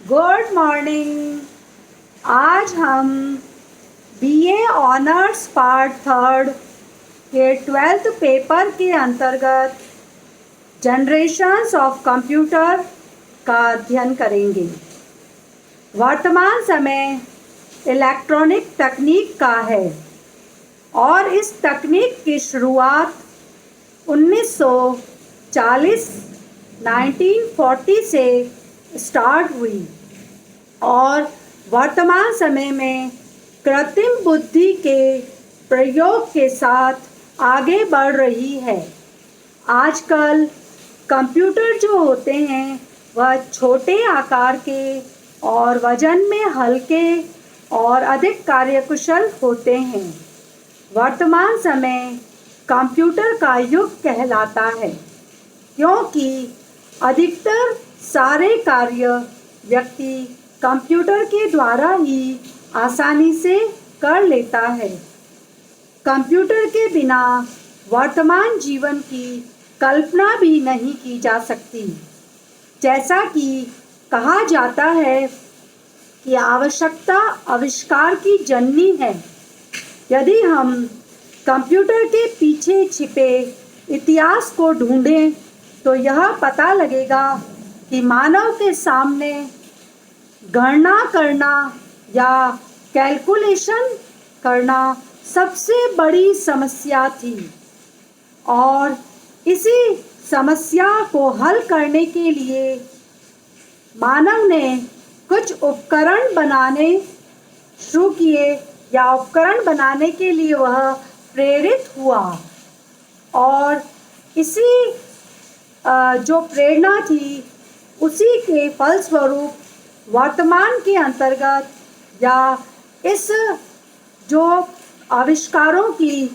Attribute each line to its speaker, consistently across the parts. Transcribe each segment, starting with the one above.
Speaker 1: Good morning. आज हम BA honours part third के 12th पेपर के अंतर्गत जनरेशंस ऑफ कंप्यूटर का अध्ययन करेंगे। वर्तमान समय इलेक्ट्रॉनिक तकनीक का है और इस तकनीक की शुरुआत 1940 से स्टार्ट हुई और वर्तमान समय में कृत्रिम बुद्धि के प्रयोग के साथ आगे बढ़ रही है। आजकल कंप्यूटर जो होते हैं वह छोटे आकार के और वजन में हल्के और अधिक कार्यकुशल होते हैं। वर्तमान समय कंप्यूटर का युग कहलाता है क्योंकि अधिकतर सारे कार्य व्यक्ति कंप्यूटर के द्वारा ही आसानी से कर लेता है। कंप्यूटर के बिना वर्तमान जीवन की कल्पना भी नहीं की जा सकती। जैसा कि कहा जाता है कि आवश्यकता आविष्कार की जननी है। यदि हम कंप्यूटर के पीछे छिपे इतिहास को ढूंढें तो यह पता लगेगा कि मानव के सामने गणना करना या कैलकुलेशन करना सबसे बड़ी समस्या थी और इसी समस्या को हल करने के लिए मानव ने कुछ उपकरण बनाने शुरू किए या उपकरण बनाने के लिए वह प्रेरित हुआ और इसी जो प्रेरणा थी उसी के फलस्वरूप वर्तमान के अंतर्गत या इस जो आविष्कारों की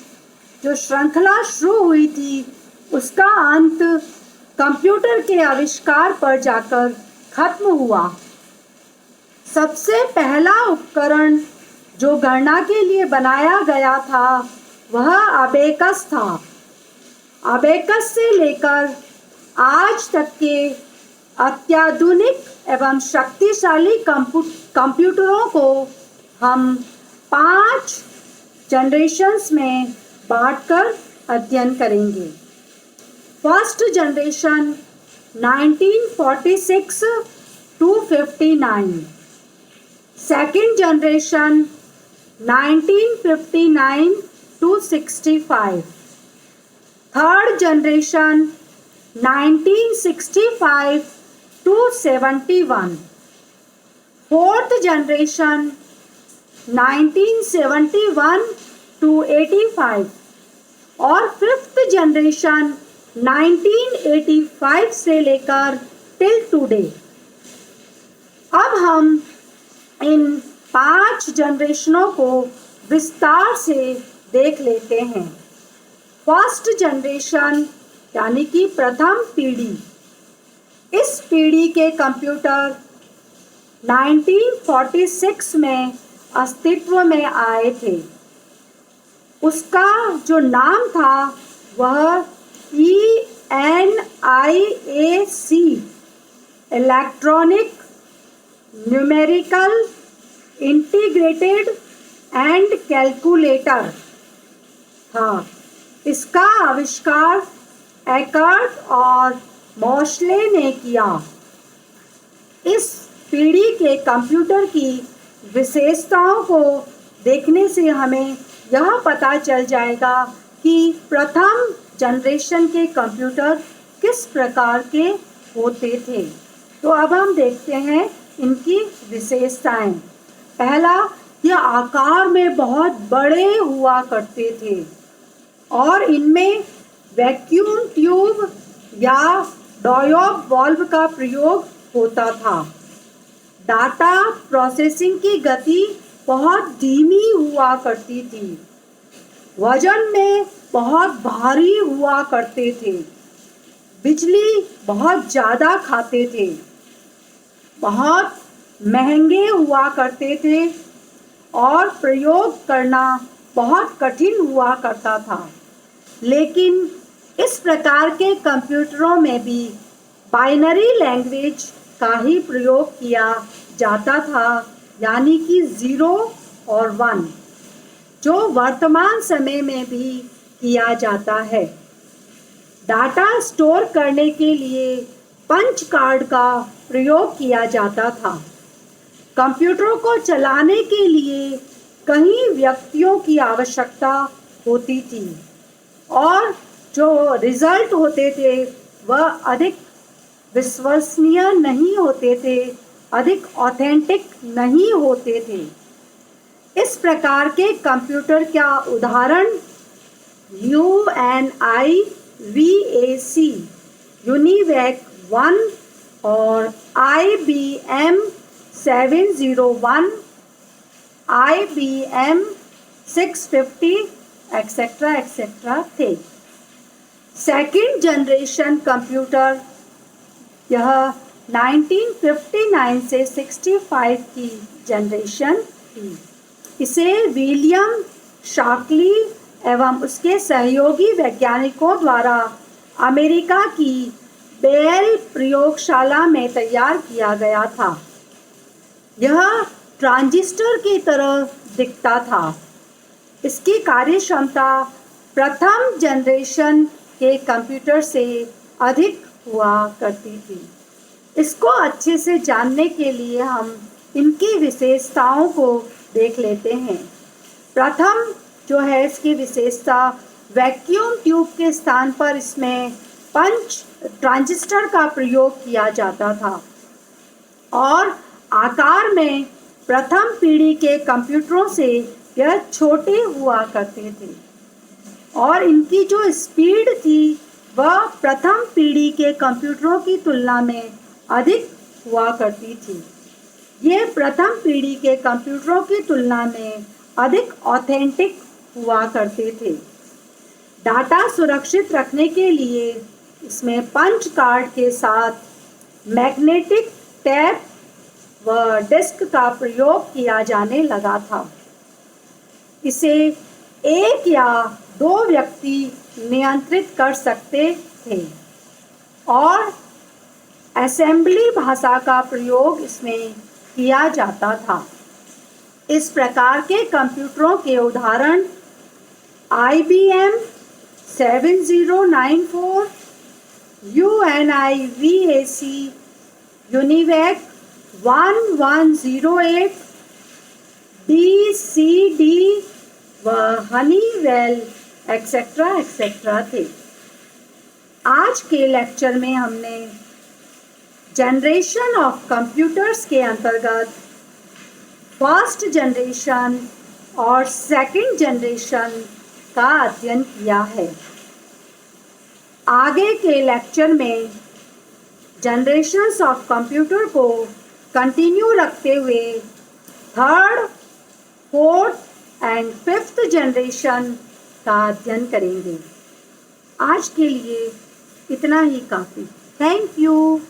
Speaker 1: जो श्रृंखला शुरू हुई थी उसका अंत कंप्यूटर के आविष्कार पर जाकर खत्म हुआ। सबसे पहला उपकरण जो गणना के लिए बनाया गया था वह अबेकस था। अबेकस से लेकर आज तक के अत्याधुनिक एवं शक्तिशाली कंप्यूटरों को हम 5 जनरेशन्स में बांटकर अध्ययन करेंगे। First generation 1946 to 59, second generation 1959 to 65, third generation 1965 to 71, fourth generation 1971 to 85 और फिफ्थ जनरेशन 1985 से लेकर टिल टुडे। अब हम इन 5 जनरेशनों को विस्तार से देख लेते हैं। फर्स्ट जनरेशन यानी कि प्रथम पीढ़ी। इस पीढ़ी के कंप्यूटर 1946 में अस्तित्व में आए थे। उसका जो नाम था वह ENIAC electronic numerical integrated and calculator था। इसका आविष्कार एकर्ट और मोशले ने किया। इस पीढ़ी के कंप्यूटर की विशेषताओं को देखने से हमें यह पता चल जाएगा कि प्रथम जनरेशन के कंप्यूटर किस प्रकार के होते थे। तो अब हम देखते हैं इनकी विशेषताएं। पहला, यह आकार में बहुत बड़े हुआ करते थे और इनमें वैक्यूम ट्यूब या डायोड वाल्व का प्रयोग होता था। डाटा प्रोसेसिंग की गति बहुत धीमी हुआ करती थी। वजन में बहुत भारी हुआ करते थे। बिजली बहुत ज़्यादा खाते थे। बहुत महंगे हुआ करते थे और प्रयोग करना बहुत कठिन हुआ करता था। लेकिन इस प्रकार के कंप्यूटरों में भी बाइनरी लैंग्वेज का ही प्रयोग किया जाता था, यानी कि 0 और 1, जो वर्तमान समय में भी किया जाता है। डाटा स्टोर करने के लिए पंच कार्ड का प्रयोग किया जाता था। कंप्यूटरों को चलाने के लिए कई व्यक्तियों की आवश्यकता होती थी और जो रिजल्ट होते थे वह अधिक विश्वसनीय नहीं होते थे, अधिक ऑथेंटिक नहीं होते थे। इस प्रकार के कंप्यूटर का उदाहरण UNIVAC यूनिवैक 1 और IBM 701, IBM 650 एक्सेट्रा थे। सेकेंड जनरेशन कंप्यूटर यह 1959 से 65 की जनरेशन थी। इसे विलियम शॉकली एवं उसके सहयोगी वैज्ञानिकों द्वारा अमेरिका की बेल प्रयोगशाला में तैयार किया गया था। यह ट्रांजिस्टर की तरह दिखता था। इसकी कार्यक्षमता प्रथम जनरेशन के कंप्यूटर से अधिक हुआ करती थी। इसको अच्छे से जानने के लिए हम इनकी विशेषताओं को देख लेते हैं। प्रथम जो है इसकी विशेषता, वैक्यूम ट्यूब के स्थान पर इसमें पंच ट्रांजिस्टर का प्रयोग किया जाता था और आकार में प्रथम पीढ़ी के कंप्यूटरों से यह छोटे हुआ करते थे और इनकी जो स्पीड थी वह प्रथम पीढ़ी के कंप्यूटरों की तुलना में अधिक हुआ करती थी। ये प्रथम पीढ़ी के कंप्यूटरों की तुलना में अधिक ऑथेंटिक हुआ करते थे। डाटा सुरक्षित रखने के लिए इसमें पंच कार्ड के साथ मैग्नेटिक टेप व डिस्क का प्रयोग किया जाने लगा था। इसे एक या दो व्यक्ति नियंत्रित कर सकते थे और असेंबली भाषा का प्रयोग इसमें किया जाता था। इस प्रकार के कंप्यूटरों के उदाहरण IBM 7094, UNIVAC यूनिवैक 1108, DCD व हनीवेल एक्सेट्रा थे। आज के लेक्चर में हमने जनरेशन ऑफ कंप्यूटर्स के अंतर्गत फर्स्ट जनरेशन और सेकंड जनरेशन का अध्ययन किया है। आगे के लेक्चर में जनरेशन्स ऑफ कंप्यूटर को कंटिन्यू रखते हुए third, fourth and fifth generation का अध्ययन करेंगे। आज के लिए इतना ही काफ़ी। Thank you.